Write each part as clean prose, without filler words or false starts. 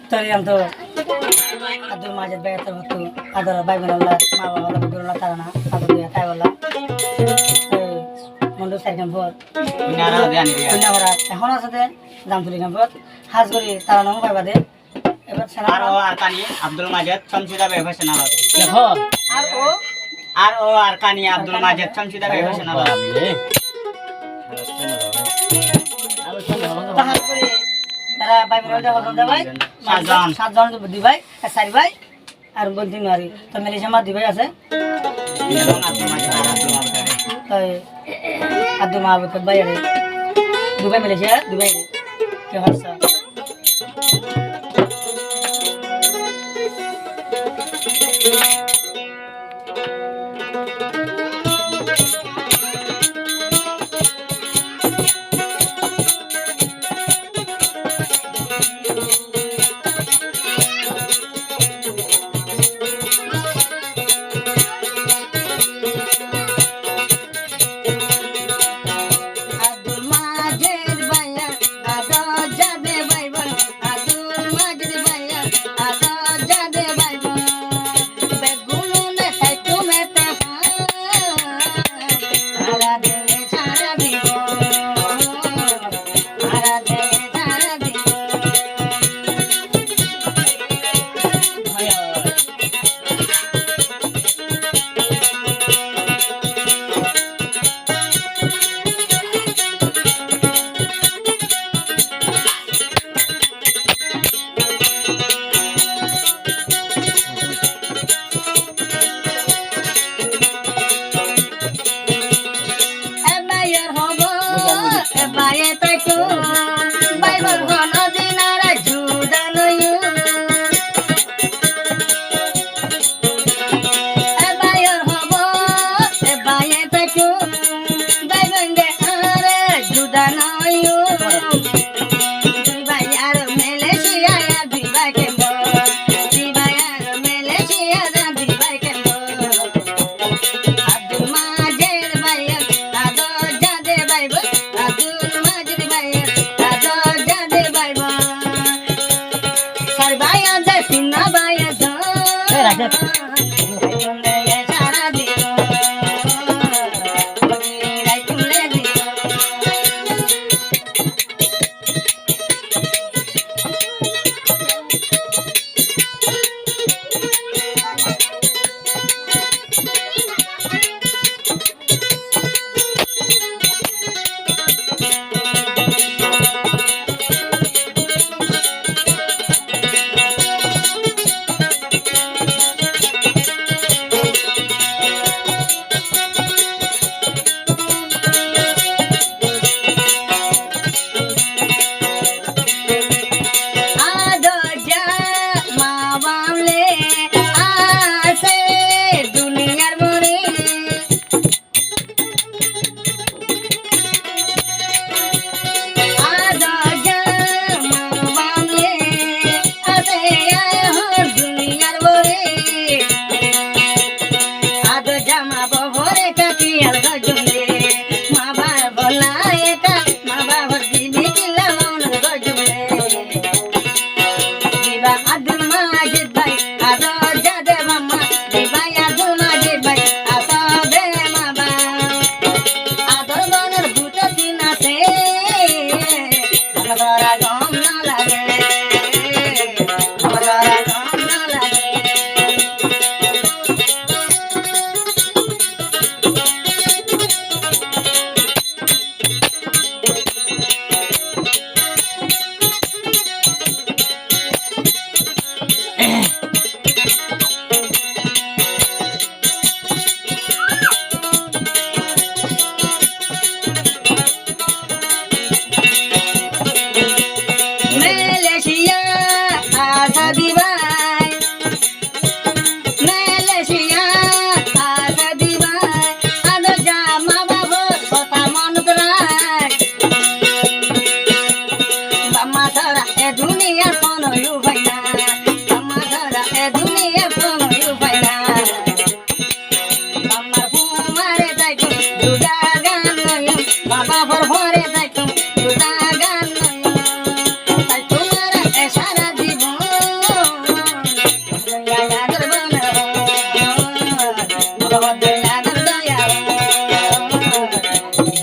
Torian to Abdul Majid Bey to other Bible Mava Gurula Tarana, other Taiwala Mondo second board. Never Honasade, Dampuligan board, Hasbury Tarano Bade, ever Sanaro Arcani, Abdul Majid, Chamsida Professional. R.O. Arcani, Abdul Majid, Chamsida Professional. তারা ভাই বোনটা কত ভাই সাতজন দুই ভাই চারি ভাই আর বলতে নারি তো মালয়েশিয়া দুই ভাই আছে আব্দুল মাহবুব ভাই আরে দুই ভাই মালয়েশিয়া দুই ভাই কি হচ্ছে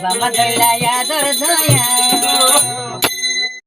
বাবা দইলা দয়া